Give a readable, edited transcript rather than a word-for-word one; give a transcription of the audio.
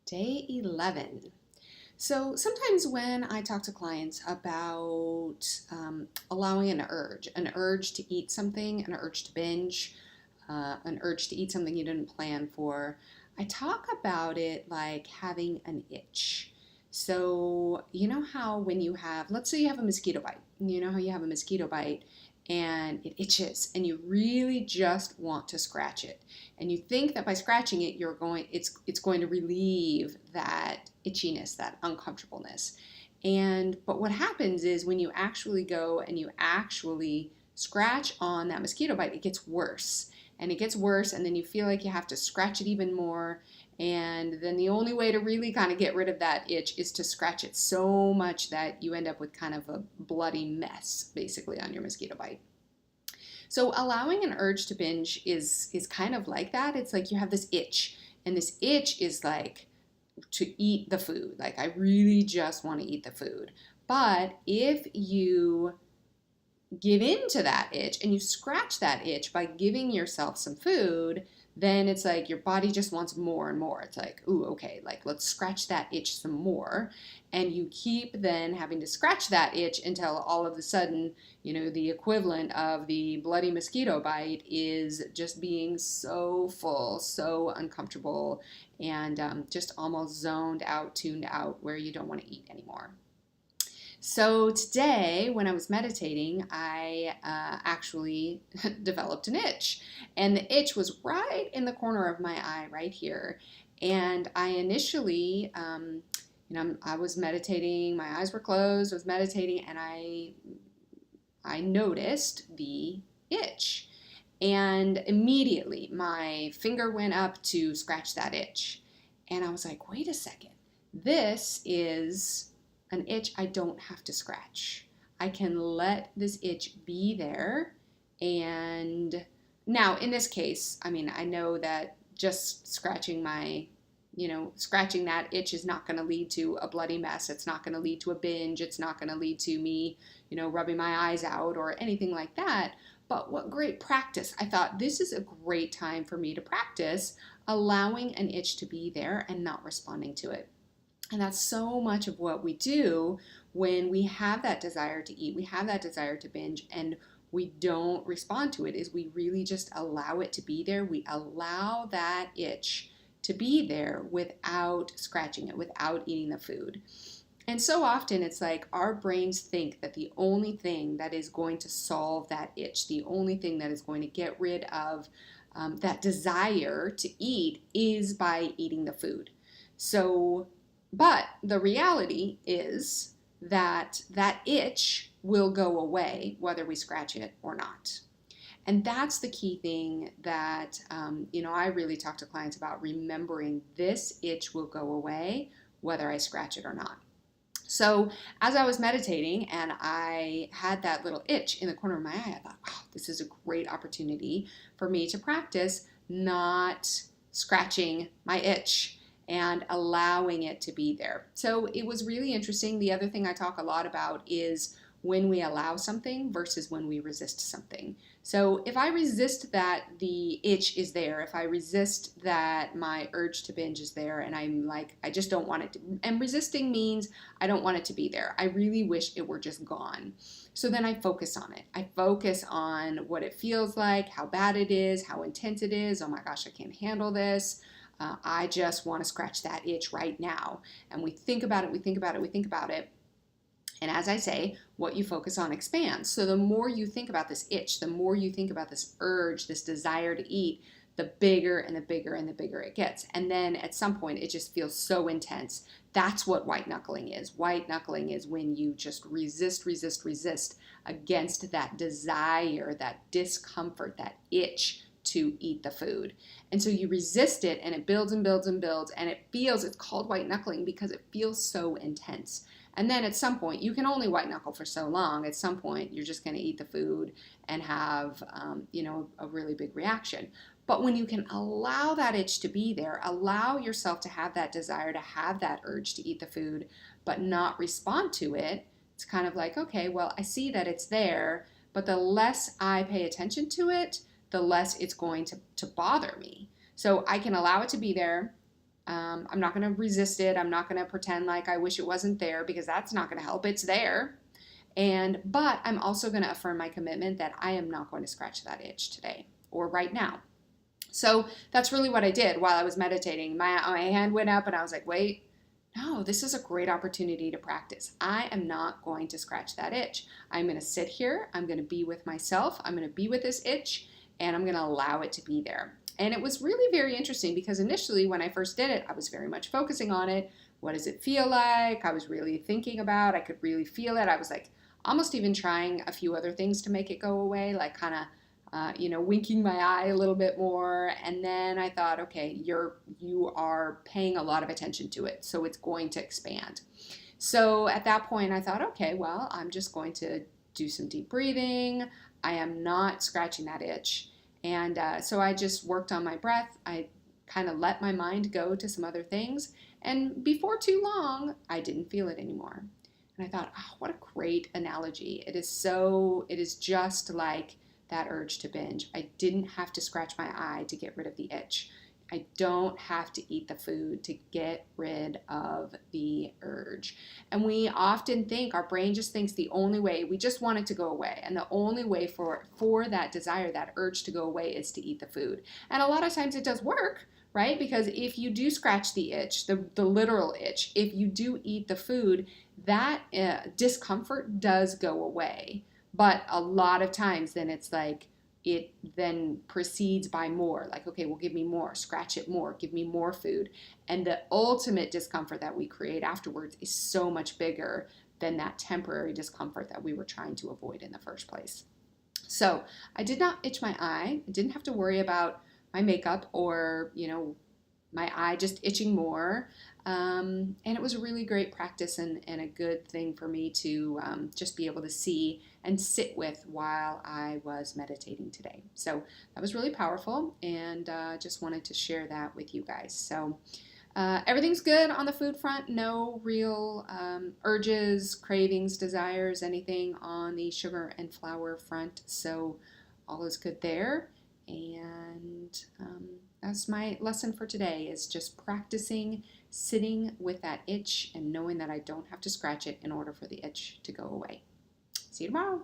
Day 11. So sometimes when I talk to clients about allowing an urge to eat something, an urge to binge, an urge to eat something you didn't plan for, I talk about it like having an itch. So, you know how when you have, let's say you have a mosquito bite, you know how you have a mosquito bite and it itches and you really just want to scratch it. And you think that by scratching it, it's going to relieve that itchiness, that uncomfortableness. But what happens is when you actually go and you actually scratch on that mosquito bite, it gets worse and it gets worse, and then you feel like you have to scratch it even more. And then the only way to really kind of get rid of that itch is to scratch it so much that you end up with kind of a bloody mess, basically, on your mosquito bite. So allowing an urge to binge is kind of like that. It's like you have this itch, and this itch is like to eat the food. Like I really just want to eat the food. But if you give in to that itch and you scratch that itch by giving yourself some food, then it's like your body just wants more and more. It's like, ooh, okay, like let's scratch that itch some more. And you keep then having to scratch that itch until all of a sudden, the equivalent of the bloody mosquito bite is just being so full, so uncomfortable, and just almost zoned out, tuned out, where you don't want to eat anymore. So today, when I was meditating, I actually developed an itch. And the itch was right in the corner of my eye, right here. And I initially, I was meditating, my eyes were closed, I was meditating, and I noticed the itch. And immediately, my finger went up to scratch that itch. And I was like, wait a second, this is an itch I don't have to scratch. I can let this itch be there. And now, in this case, I know that just scratching scratching that itch is not going to lead to a bloody mess. It's not going to lead to a binge. It's not going to lead to me, rubbing my eyes out or anything like that. But what great practice. I thought this is a great time for me to practice allowing an itch to be there and not responding to it. And that's so much of what we do when we have that desire to eat, we have that desire to binge, and we don't respond to it, is we really just allow it to be there. We allow that itch to be there without scratching it, without eating the food. And so often it's like our brains think that the only thing that is going to solve that itch, the only thing that is going to get rid of that desire to eat is by eating the food. But the reality is that that itch will go away whether we scratch it or not. And that's the key thing that, I really talk to clients about, remembering this itch will go away whether I scratch it or not. So as I was meditating and I had that little itch in the corner of my eye, I thought, wow, this is a great opportunity for me to practice not scratching my itch and allowing it to be there. So it was really interesting. The other thing I talk a lot about is when we allow something versus when we resist something. So if I resist that the itch is there, if I resist that my urge to binge is there, and I'm like, I just don't want it to, and resisting means I don't want it to be there. I really wish it were just gone. So then I focus on it. I focus on what it feels like, how bad it is, how intense it is. Oh my gosh, I can't handle this. I just want to scratch that itch right now. And we think about it, we think about it, we think about it. And as I say, what you focus on expands. So the more you think about this itch, the more you think about this urge, this desire to eat, the bigger and the bigger and the bigger it gets. And then at some point, it just feels so intense. That's what white knuckling is. White knuckling is when you just resist against that desire, that discomfort, that itch to eat the food. And so you resist it, and it builds and builds and builds, and it's called white knuckling because it feels so intense. And then at some point, you can only white knuckle for so long. At some point, you're just going to eat the food and have, a really big reaction. But when you can allow that itch to be there, allow yourself to have that desire, to have that urge to eat the food, but not respond to it, it's kind of like, okay, well, I see that it's there, but the less I pay attention to it, the less it's going to bother me. So I can allow it to be there. I'm not going to resist it. I'm not going to pretend like I wish it wasn't there, because that's not going to help. It's there. But I'm also going to affirm my commitment that I am not going to scratch that itch today or right now. So that's really what I did while I was meditating. My hand went up and I was like, wait, no, this is a great opportunity to practice. I am not going to scratch that itch. I'm going to sit here. I'm going to be with myself. I'm going to be with this itch, and I'm going to allow it to be there. And it was really very interesting, because initially when I first did it, I was very much focusing on it. What does it feel like? I was really thinking about, I could really feel it. I was like almost even trying a few other things to make it go away, like kind of winking my eye a little bit more. And then I thought, okay, you are paying a lot of attention to it, so it's going to expand. So at that point, I thought, okay, well, I'm just going to do some deep breathing. I am not scratching that itch. And so I just worked on my breath. I kind of let my mind go to some other things. And before too long, I didn't feel it anymore. And I thought, oh, what a great analogy. It is just like that urge to binge. I didn't have to scratch my eye to get rid of the itch. I don't have to eat the food to get rid of the urge. And we often think, our brain just thinks the only way, we just want it to go away. And the only way for that desire, that urge to go away, is to eat the food. And a lot of times it does work, right? Because if you do scratch the itch, the literal itch, if you do eat the food, that discomfort does go away. But a lot of times then it's like, it then proceeds by more, like, okay, well, give me more, scratch it more, give me more food. And the ultimate discomfort that we create afterwards is so much bigger than that temporary discomfort that we were trying to avoid in the first place. So I did not itch my eye. I didn't have to worry about my makeup or, my eye just itching more. And it was a really great practice, and a good thing for me to just be able to see and sit with while I was meditating today. So that was really powerful, and just wanted to share that with you guys. So everything's good on the food front. No real urges, cravings, desires, anything on the sugar and flour front. So all is good there. And that's my lesson for today, is just practicing sitting with that itch and knowing that I don't have to scratch it in order for the itch to go away. See you tomorrow.